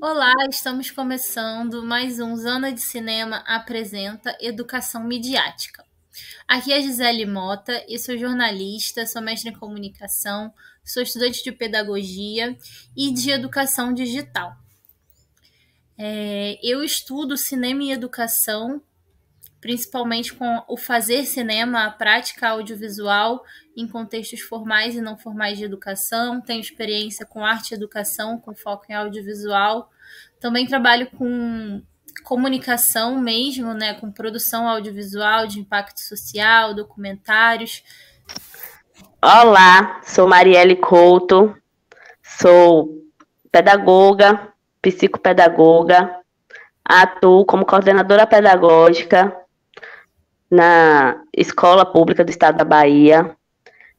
Olá, estamos começando mais um Zona de Cinema apresenta Educação Midiática. Aqui é a Gisele Mota, eu sou jornalista, sou mestre em comunicação, sou estudante de pedagogia e de educação digital. Eu estudo cinema e educação, principalmente com o fazer cinema, a prática audiovisual em contextos formais e não formais de educação. Tenho experiência com arte e educação, com foco em audiovisual. Também trabalho com comunicação mesmo, né, com produção audiovisual de impacto social, documentários. Olá, sou Marielle Couto, sou pedagoga, psicopedagoga, atuo como coordenadora pedagógica na Escola Pública do Estado da Bahia,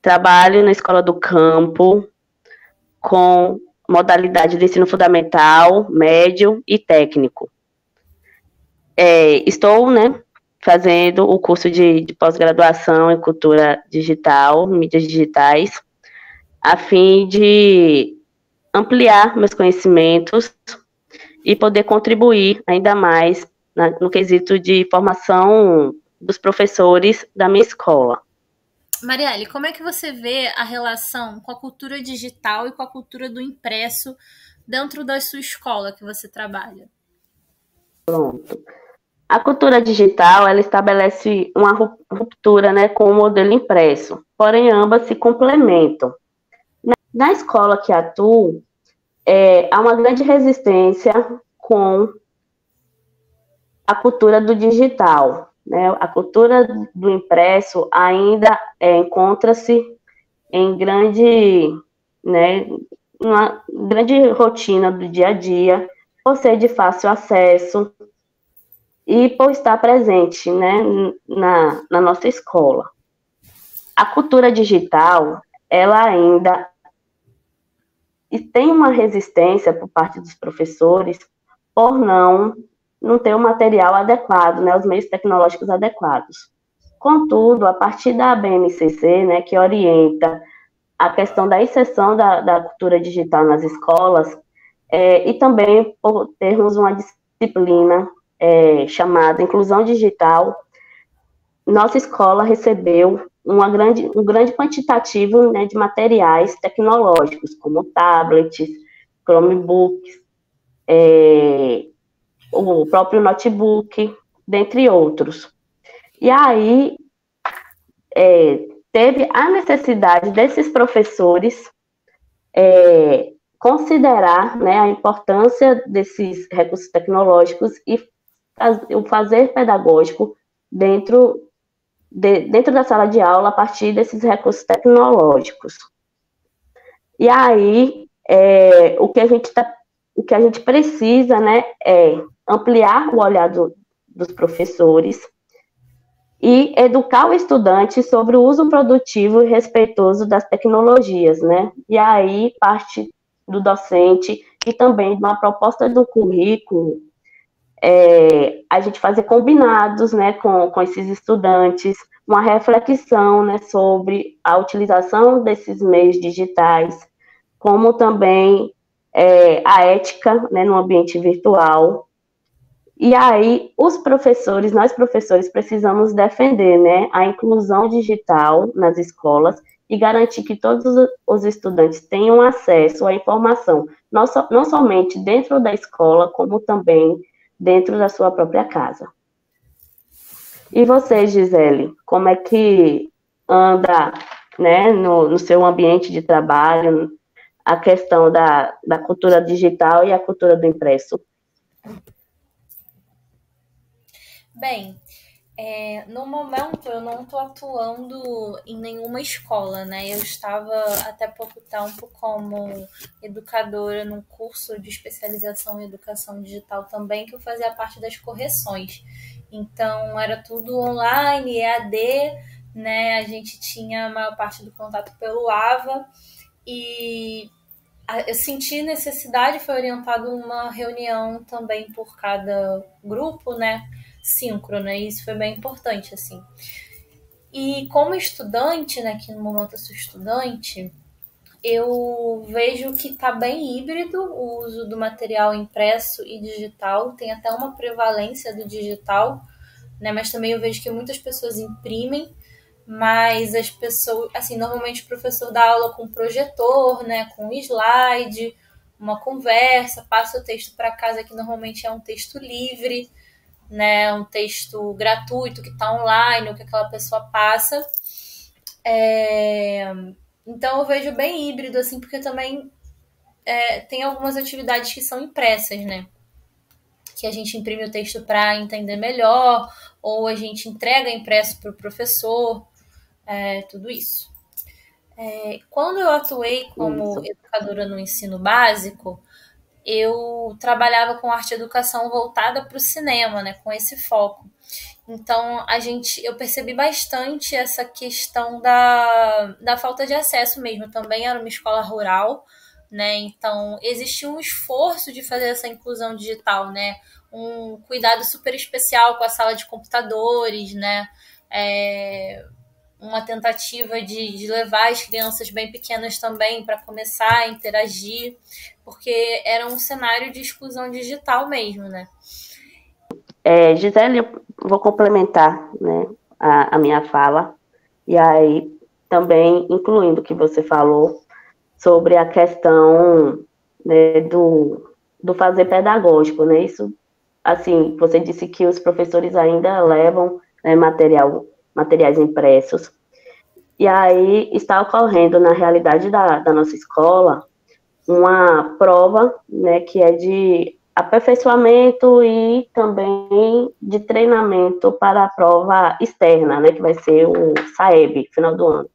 trabalho na Escola do Campo com modalidade de ensino fundamental, médio e técnico. Estou, fazendo o curso de pós-graduação em cultura digital, mídias digitais, a fim de ampliar meus conhecimentos e poder contribuir ainda mais no quesito de formação dos professores da minha escola. Marielle, como é que você vê a relação com a cultura digital e com a cultura do impresso dentro da sua escola que você trabalha? Pronto. A cultura digital, ela estabelece uma ruptura, com o modelo impresso, porém ambas se complementam. Na escola que atuo, há uma grande resistência com a cultura do digital, né? A cultura do impresso ainda encontra-se em uma grande rotina do dia a dia, por ser de fácil acesso e por estar presente, na nossa escola. A cultura digital, ela ainda tem uma resistência por parte dos professores por não ter o material adequado, os meios tecnológicos adequados. Contudo, a partir da BNCC, que orienta a questão da inserção da cultura digital nas escolas, e também por termos uma disciplina chamada Inclusão Digital, nossa escola recebeu um grande quantitativo de materiais tecnológicos, como tablets, Chromebooks, o próprio notebook, dentre outros. E aí teve a necessidade desses professores considerar a importância desses recursos tecnológicos e o fazer pedagógico dentro da sala de aula a partir desses recursos tecnológicos. E aí, o que a gente precisa, é ampliar o olhar dos professores e educar o estudante sobre o uso produtivo e respeitoso das tecnologias, E aí parte do docente e também de uma proposta do currículo, a gente fazer combinados, com esses estudantes, uma reflexão, sobre a utilização desses meios digitais, como também a ética, no ambiente virtual. E aí, nós professores precisamos defender, a inclusão digital nas escolas e garantir que todos os estudantes tenham acesso à informação, não somente dentro da escola, como também dentro da sua própria casa. E você, Gisele, como é que anda, no seu ambiente de trabalho, a questão da cultura digital e a cultura do impresso? Bem, no momento eu não estou atuando em nenhuma escola, né? Eu estava até pouco tempo como educadora num curso de especialização em educação digital também, que eu fazia parte das correções. Então era tudo online, EAD, né? A gente tinha a maior parte do contato pelo AVA e eu senti necessidade, foi orientado uma reunião também por cada grupo, né? Síncrona, e isso foi bem importante, assim. E como estudante, né, que no momento eu sou estudante, eu vejo que está bem híbrido o uso do material impresso e digital, tem até uma prevalência do digital, né? Mas também eu vejo que muitas pessoas imprimem, mas as pessoas, assim, normalmente o professor dá aula com projetor, né, com slide, uma conversa, passa o texto para casa, que normalmente é um texto livre, né, um texto gratuito que está online, o que aquela pessoa passa. É... Então eu vejo bem híbrido, assim, porque também tem algumas atividades que são impressas, né? Que a gente imprime o texto para entender melhor, ou a gente entrega impresso para o professor, tudo isso. Quando eu atuei como Isso. educadora no ensino básico, eu trabalhava com arte e educação voltada para o cinema, né, com esse foco. Então, eu percebi bastante essa questão da falta de acesso mesmo. Também era uma escola rural, né? Então, existia um esforço de fazer essa inclusão digital, né? Um cuidado super especial com a sala de computadores, né? Uma tentativa de levar as crianças bem pequenas também para começar a interagir, porque era um cenário de exclusão digital mesmo, né? Gisele, eu vou complementar, né, a minha fala, e aí também incluindo o que você falou sobre a questão, né, do fazer pedagógico, né? Isso, assim, você disse que os professores ainda levam, né, materiais impressos, e aí está ocorrendo na realidade da nossa escola uma prova, né, que é de aperfeiçoamento e também de treinamento para a prova externa, né, que vai ser o SAEB, final do ano.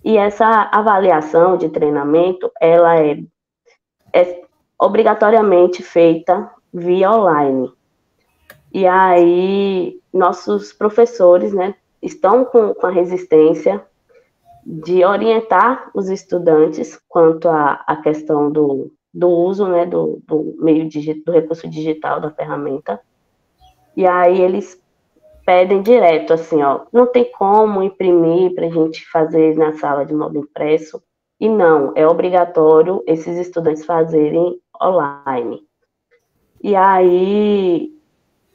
E essa avaliação de treinamento, ela é obrigatoriamente feita via online. E aí, nossos professores, né, estão com a resistência de orientar os estudantes quanto à questão do uso, né, do meio do recurso digital da ferramenta. E aí eles pedem direto, assim, ó, não tem como imprimir para a gente fazer na sala de modo impresso. E não, é obrigatório esses estudantes fazerem online. E aí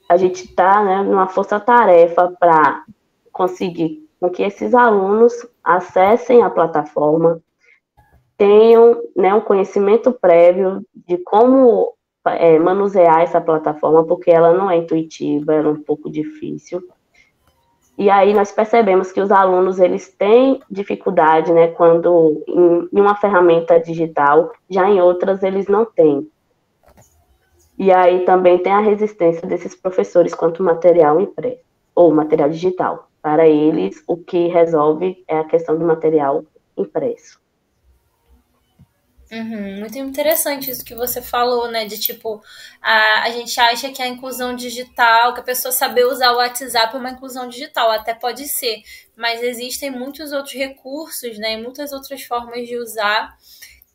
a gente está, né, numa força-tarefa para conseguir com que esses alunos acessem a plataforma, tenham, né, um conhecimento prévio de como manusear essa plataforma, porque ela não é intuitiva, ela é um pouco difícil. E aí nós percebemos que os alunos, eles têm dificuldade, né, quando em uma ferramenta digital, já em outras eles não têm. E aí também tem a resistência desses professores quanto material impresso, ou material digital. Para eles, o que resolve é a questão do material impresso. Uhum, muito interessante isso que você falou, né? De tipo, a gente acha que a inclusão digital, que a pessoa saber usar o WhatsApp é uma inclusão digital, até pode ser, mas existem muitos outros recursos, né? E muitas outras formas de usar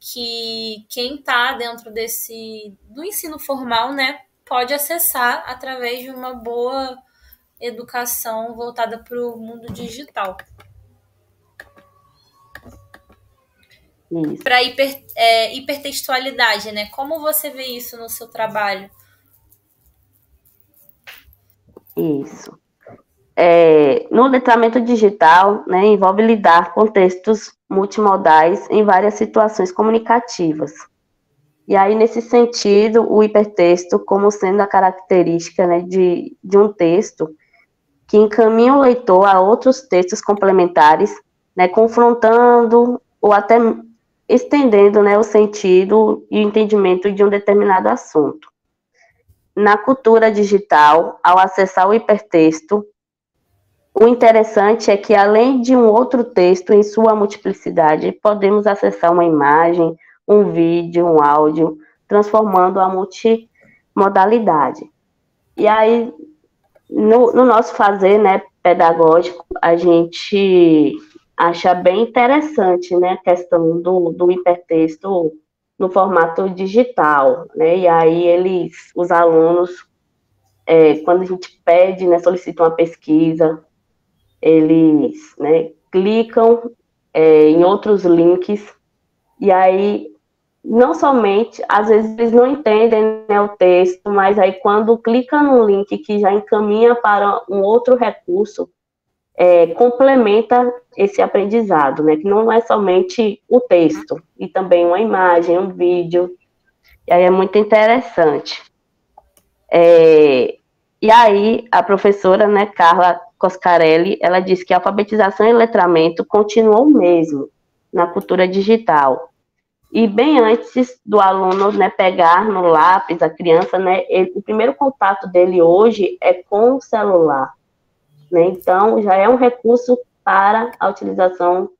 que quem está dentro do ensino formal, né, pode acessar através de uma boa educação voltada para o mundo digital. Para hipertextualidade, né? Como você vê isso no seu trabalho? Isso. No letramento digital, né, envolve lidar com textos multimodais em várias situações comunicativas. E aí, nesse sentido, o hipertexto como sendo a característica, né, de um texto que encaminha o leitor a outros textos complementares, né, confrontando ou até estendendo, né, o sentido e o entendimento de um determinado assunto. Na cultura digital, ao acessar o hipertexto, o interessante é que, além de um outro texto em sua multiplicidade, podemos acessar uma imagem, um vídeo, um áudio, transformando a multimodalidade. E aí, no nosso fazer, né, pedagógico, a gente acha bem interessante, né, a questão do hipertexto no formato digital, né, e aí os alunos, quando a gente pede, né, solicita uma pesquisa, eles, né, clicam em outros links E aí, não somente, às vezes eles não entendem, né, o texto, mas aí quando clica no link que já encaminha para um outro recurso, complementa esse aprendizado, né, que não é somente o texto, e também uma imagem, um vídeo, e aí é muito interessante. E aí, a professora, né, Carla Coscarelli, ela disse que a alfabetização e letramento continuam o mesmo na cultura digital. E bem antes do aluno, né, pegar no lápis, a criança, né, o primeiro contato dele hoje é com o celular. Né? Então, já é um recurso para a utilização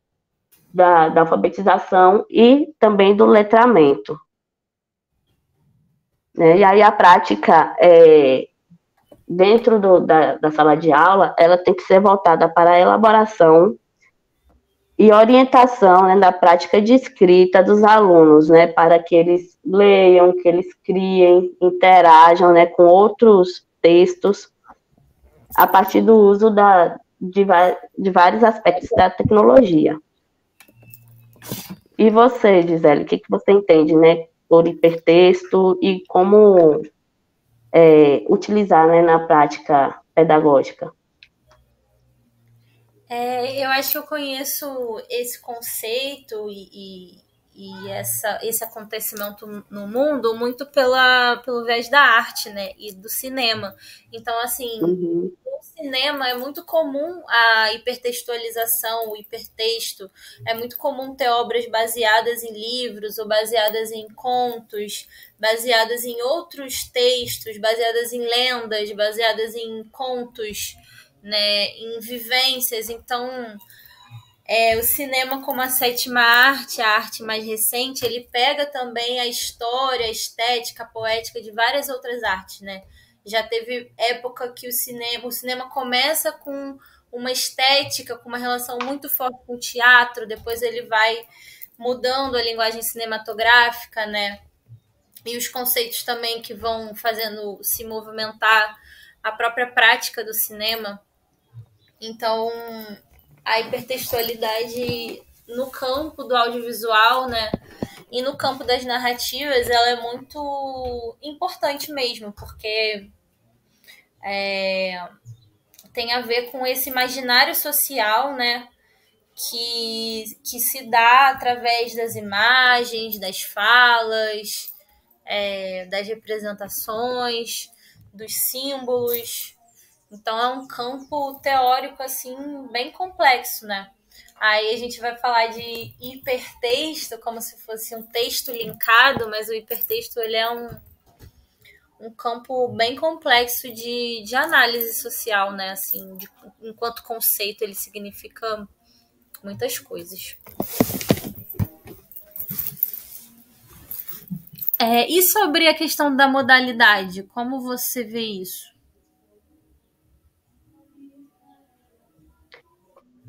da alfabetização e também do letramento. Né? E aí a prática dentro da sala de aula, ela tem que ser voltada para a elaboração e orientação, né, da prática de escrita dos alunos, né, para que eles leiam, que eles criem, interajam, né, com outros textos a partir do uso de vários aspectos da tecnologia. E você, Gisele, o que você entende, né, por hipertexto e como utilizar, né, na prática pedagógica? Eu acho que eu conheço esse conceito esse acontecimento no mundo muito pelo viés da arte, né? E do cinema. Então, assim, Uhum. no cinema é muito comum a hipertextualização, o hipertexto. É muito comum ter obras baseadas em livros ou baseadas em contos, baseadas em outros textos, baseadas em lendas, baseadas em contos, né, em vivências. Então, o cinema como a sétima arte, a arte mais recente, ele pega também a história, a estética, a poética de várias outras artes, né? Já teve época que o cinema começa com uma estética, com uma relação muito forte com o teatro, depois ele vai mudando a linguagem cinematográfica, né? E os conceitos também que vão fazendo se movimentar a própria prática do cinema. Então, a hipertextualidade no campo do audiovisual, né, e no campo das narrativas, ela é muito importante mesmo, porque tem a ver com esse imaginário social, né, que se dá através das imagens, das falas, das representações, dos símbolos. Então é um campo teórico assim bem complexo, né? Aí a gente vai falar de hipertexto como se fosse um texto linkado, mas o hipertexto ele é um campo bem complexo de análise social, né? Assim, enquanto conceito ele significa muitas coisas. E sobre a questão da modalidade, como você vê isso?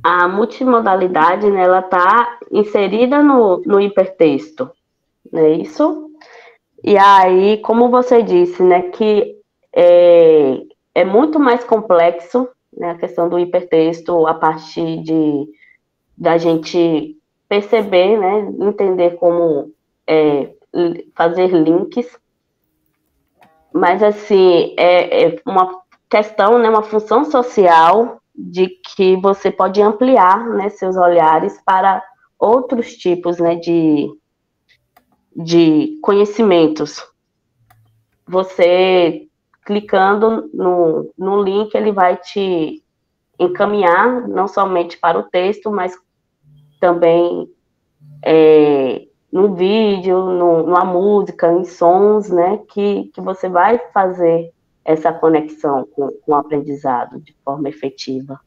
A multimodalidade, né, ela está inserida no hipertexto, não é isso? E aí, como você disse, né, que é muito mais complexo, né, a questão do hipertexto a partir da gente perceber, né, entender como fazer links, mas assim, é uma questão, né, uma função social de que você pode ampliar, né, seus olhares para outros tipos, né, de conhecimentos. Você clicando no link, ele vai te encaminhar não somente para o texto, mas também no vídeo, numa música, em sons, né, que você vai fazer essa conexão com o aprendizado de forma efetiva.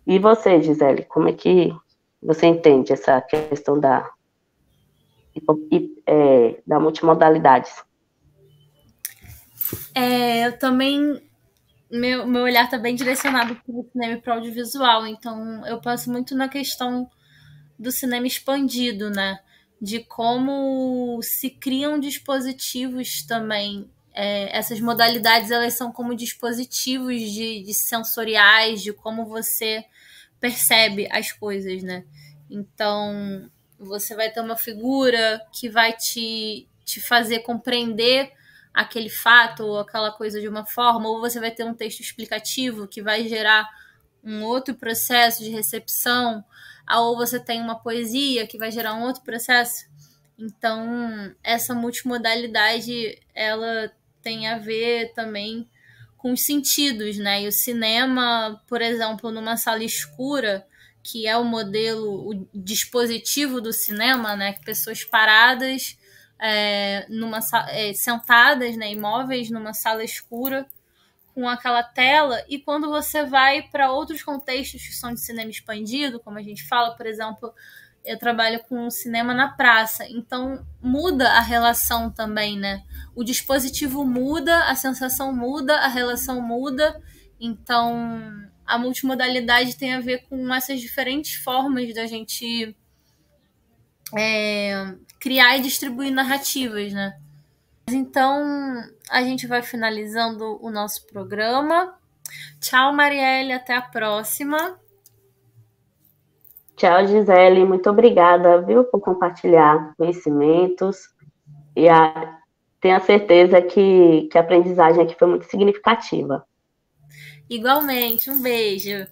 E você, Gisele, como é que você entende essa questão da multimodalidade? Eu também meu olhar está bem direcionado para o cinema e para o audiovisual, então eu passo muito na questão do cinema expandido, né? De como se criam dispositivos também. Essas modalidades, elas são como dispositivos de sensoriais, de como você percebe as coisas, né? Então, você vai ter uma figura que vai te fazer compreender aquele fato ou aquela coisa de uma forma, ou você vai ter um texto explicativo que vai gerar um outro processo de recepção, ou você tem uma poesia que vai gerar um outro processo. Então, essa multimodalidade, ela tem a ver também com os sentidos, né? E o cinema, por exemplo, numa sala escura, que é o modelo, o dispositivo do cinema, né? Que pessoas paradas, sentadas, né? Imóveis numa sala escura, com aquela tela, e quando você vai para outros contextos que são de cinema expandido, como a gente fala, por exemplo, eu trabalho com cinema na praça, então muda a relação também, né? O dispositivo muda, a sensação muda, a relação muda, então a multimodalidade tem a ver com essas diferentes formas da gente criar e distribuir narrativas, né? Então, a gente vai finalizando o nosso programa. Tchau, Marielle, até a próxima. Tchau, Gisele, muito obrigada, viu, por compartilhar conhecimentos e tenho a certeza que a aprendizagem aqui foi muito significativa. Igualmente, um beijo.